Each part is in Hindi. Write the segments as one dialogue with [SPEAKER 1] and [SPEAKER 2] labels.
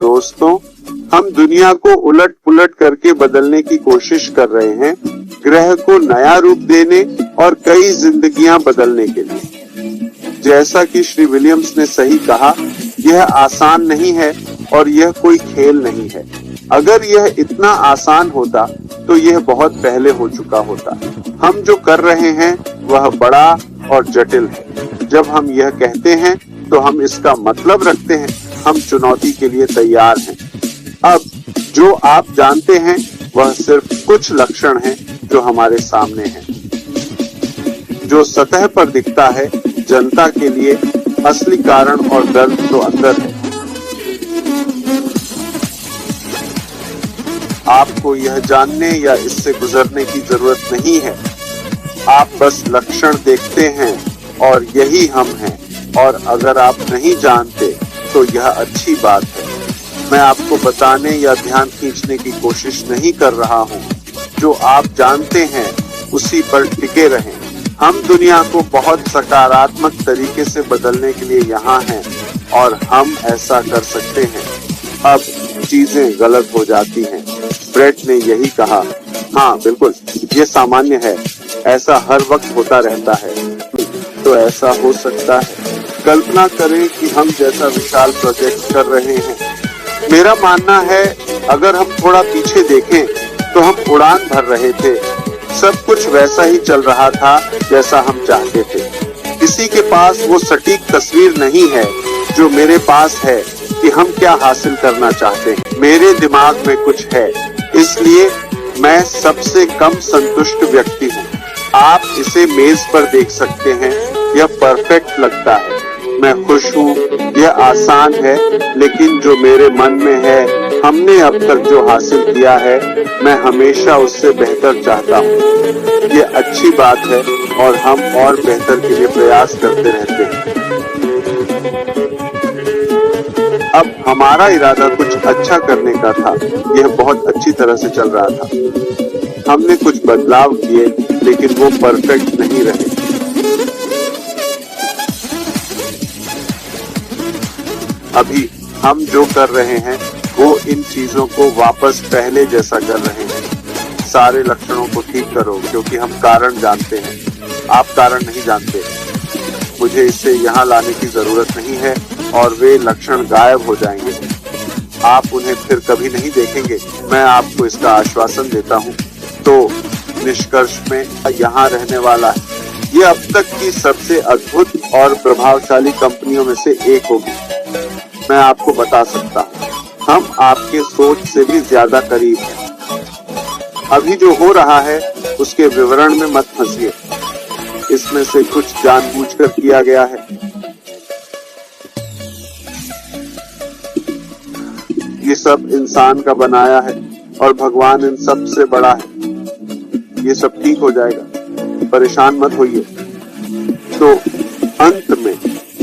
[SPEAKER 1] दोस्तों, हम दुनिया को उलट पुलट करके बदलने की कोशिश कर रहे हैं, ग्रह को नया रूप देने और कई जिंदगियां बदलने के लिए। जैसा कि श्री विलियम्स ने सही कहा, यह आसान नहीं है और यह कोई खेल नहीं है। अगर यह इतना आसान होता तो यह बहुत पहले हो चुका होता। हम जो कर रहे हैं वह बड़ा और जटिल है। जब हम यह कहते हैं तो हम इसका मतलब रखते हैं, हम चुनौती के लिए तैयार हैं। अब जो आप जानते हैं वह सिर्फ कुछ लक्षण हैं जो हमारे सामने हैं। जो सतह पर दिखता है, जनता के लिए असली कारण और दर्द तो अंदर है। आपको यह जानने या इससे गुजरने की जरूरत नहीं है। आप बस लक्षण देखते हैं और यही हम हैं। और अगर आप नहीं जानते तो यह अच्छी बात है। मैं आपको बताने या ध्यान खींचने की कोशिश नहीं कर रहा हूँ। जो आप जानते हैं उसी पर टिके रहें। हम दुनिया को बहुत सकारात्मक तरीके से बदलने के लिए यहाँ हैं और हम ऐसा कर सकते हैं। अब चीजें गलत हो जाती हैं। ब्रेट ने यही कहा। हाँ बिल्कुल, ये सामान्य है, ऐसा हर वक्त होता रहता है। तो ऐसा हो सकता है। कल्पना करें कि हम जैसा विशाल प्रोजेक्ट कर रहे हैं। मेरा मानना है, अगर हम थोड़ा पीछे देखें तो हम उड़ान भर रहे थे। सब कुछ वैसा ही चल रहा था जैसा हम चाहते थे। किसी के पास वो सटीक तस्वीर नहीं है जो मेरे पास है कि हम क्या हासिल करना चाहते हैं। मेरे दिमाग में कुछ है, इसलिए मैं सबसे कम संतुष्ट व्यक्ति हूँ। आप इसे मेज पर देख सकते हैं, यह परफेक्ट लगता है। मैं खुश हूँ, यह आसान है, लेकिन जो मेरे मन में है, हमने अब तक जो हासिल किया है, मैं हमेशा उससे बेहतर चाहता हूँ। ये अच्छी बात है और हम और बेहतर के लिए प्रयास करते रहते हैं। अब हमारा इरादा कुछ अच्छा करने का था। यह बहुत अच्छी तरह से चल रहा था। हमने कुछ बदलाव किए, लेकिन वो परफेक्ट नहीं रहे। अभी हम जो कर रहे हैं वो इन चीजों को वापस पहले जैसा कर रहे हैं। सारे लक्षणों को ठीक करो, क्योंकि हम कारण जानते हैं। आप कारण नहीं जानते। मुझे इसे यहाँ लाने की जरूरत नहीं है और वे लक्षण गायब हो जाएंगे। आप उन्हें फिर कभी नहीं देखेंगे। मैं आपको इसका आश्वासन देता हूँ। तो निष्कर्ष में यहाँ रहने वाला है। ये अब तक की सबसे अद्भुत और प्रभावशाली कंपनियों में से एक होगी। मैं आपको बता सकता हूँ, हम आपके सोच से भी ज्यादा करीब हैं। अभी जो हो रहा है उसके विवरण में मत फंसिए। इसमें से कुछ जानबूझकर किया गया है। ये सब इंसान का बनाया है और भगवान इन सब से बड़ा है। ये सब ठीक हो जाएगा, परेशान मत होइए। तो अंत में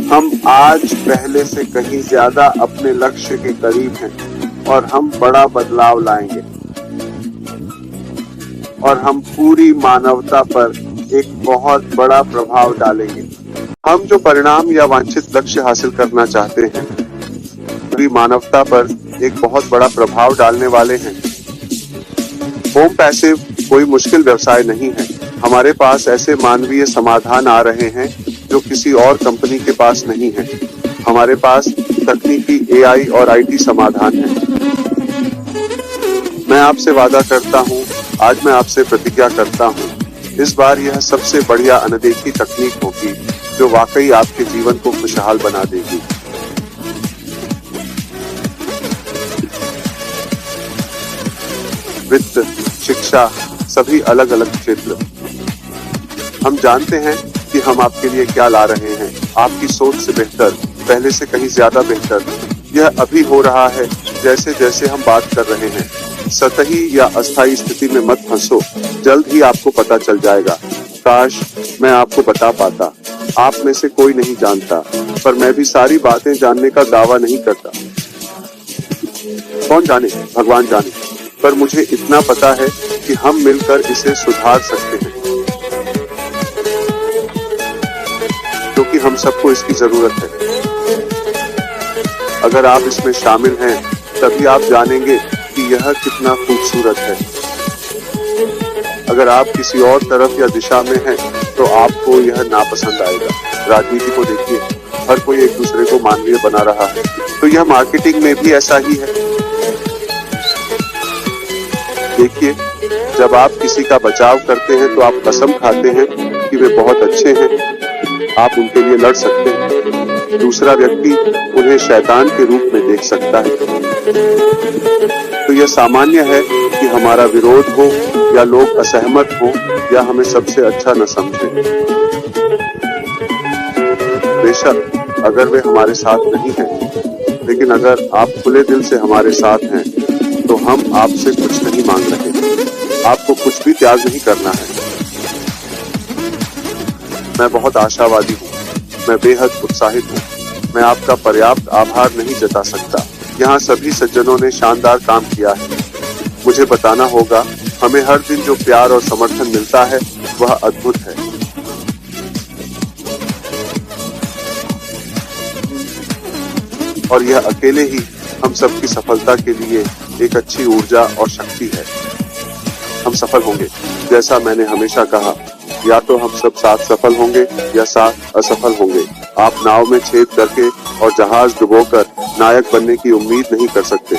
[SPEAKER 1] हम आज पहले से कहीं ज्यादा अपने लक्ष्य के करीब हैं और हम बड़ा बदलाव लाएंगे और हम पूरी मानवता पर एक बहुत बड़ा प्रभाव डालेंगे। हम जो परिणाम या वांछित लक्ष्य हासिल करना चाहते हैं, पूरी मानवता पर एक बहुत बड़ा प्रभाव डालने वाले हैं। होम पैसिव कोई मुश्किल व्यवसाय नहीं है। हमारे पास ऐसे मानवीय समाधान आ रहे हैं जो किसी और कंपनी के पास नहीं है। हमारे पास तकनीकी AI और IT समाधान है। मैं आपसे वादा करता हूँ, आज मैं आपसे प्रतिज्ञा करता हूँ, इस बार यह सबसे बढ़िया अनदेखी तकनीक होगी जो वाकई आपके जीवन को खुशहाल बना देगी। वित्त, शिक्षा, सभी अलग अलग क्षेत्र। हम जानते हैं कि हम आपके लिए क्या ला रहे हैं। आपकी सोच से बेहतर, पहले से कहीं ज्यादा बेहतर। यह अभी हो रहा है जैसे जैसे हम बात कर रहे हैं। सतही या अस्थायी स्थिति में मत फंसो, जल्द ही आपको पता चल जाएगा। काश मैं आपको बता पाता। आप में से कोई नहीं जानता, पर मैं भी सारी बातें जानने का दावा नहीं करता। कौन जाने, भगवान जाने, पर मुझे इतना पता है कि हम मिलकर इसे सुधार सकते हैं, क्योंकि हम सबको इसकी जरूरत है। अगर आप इसमें शामिल हैं तभी आप जानेंगे कि यह कितना खूबसूरत है। अगर आप किसी और तरफ या दिशा में हैं, तो आपको यह नापसंद आएगा। राजनीति को देखिए, हर कोई एक दूसरे को मानवीय बना रहा है, तो यह मार्केटिंग में भी ऐसा ही है। देखिए, जब आप किसी का बचाव करते हैं तो आप कसम खाते हैं कि वे बहुत अच्छे हैं, आप उनके लिए लड़ सकते हैं। दूसरा व्यक्ति उन्हें शैतान के रूप में देख सकता है। तो यह सामान्य है कि हमारा विरोध हो या लोग असहमत हो या हमें सबसे अच्छा न समझें। बेशक अगर वे हमारे साथ नहीं हैं, लेकिन अगर आप खुले दिल से हमारे साथ हैं, तो हम आपसे कुछ नहीं मांग रहे। आपको कुछ भी त्याग नहीं करना है। मैं बहुत आशावादी हूँ, मैं बेहद उत्साहित हूँ। मैं आपका पर्याप्त आभार नहीं जता सकता। यहाँ सभी सज्जनों ने शानदार काम किया है। मुझे बताना होगा, हमें हर दिन जो प्यार और समर्थन मिलता है वह अद्भुत है। और यह अकेले ही हम सबकी सफलता के लिए एक अच्छी ऊर्जा और शक्ति है। हम सफल होंगे, जैसा मैंने हमेशा कहा, या तो हम सब साथ सफल होंगे या साथ असफल होंगे। आप नाव में छेद करके और जहाज डुबोकर नायक बनने की उम्मीद नहीं कर सकते।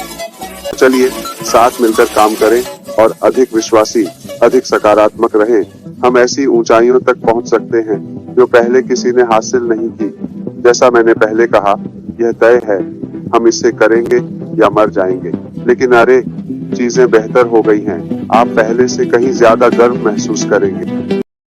[SPEAKER 1] चलिए साथ मिलकर काम करें और अधिक विश्वासी, अधिक सकारात्मक रहें। हम ऐसी ऊंचाइयों तक पहुंच सकते हैं जो पहले किसी ने हासिल नहीं की। जैसा मैंने पहले कहा, यह तय है, हम इसे करेंगे या मर जाएंगे। लेकिन अरे, चीजें बेहतर हो गई हैं। आप पहले से कहीं ज्यादा गर्व महसूस करेंगे।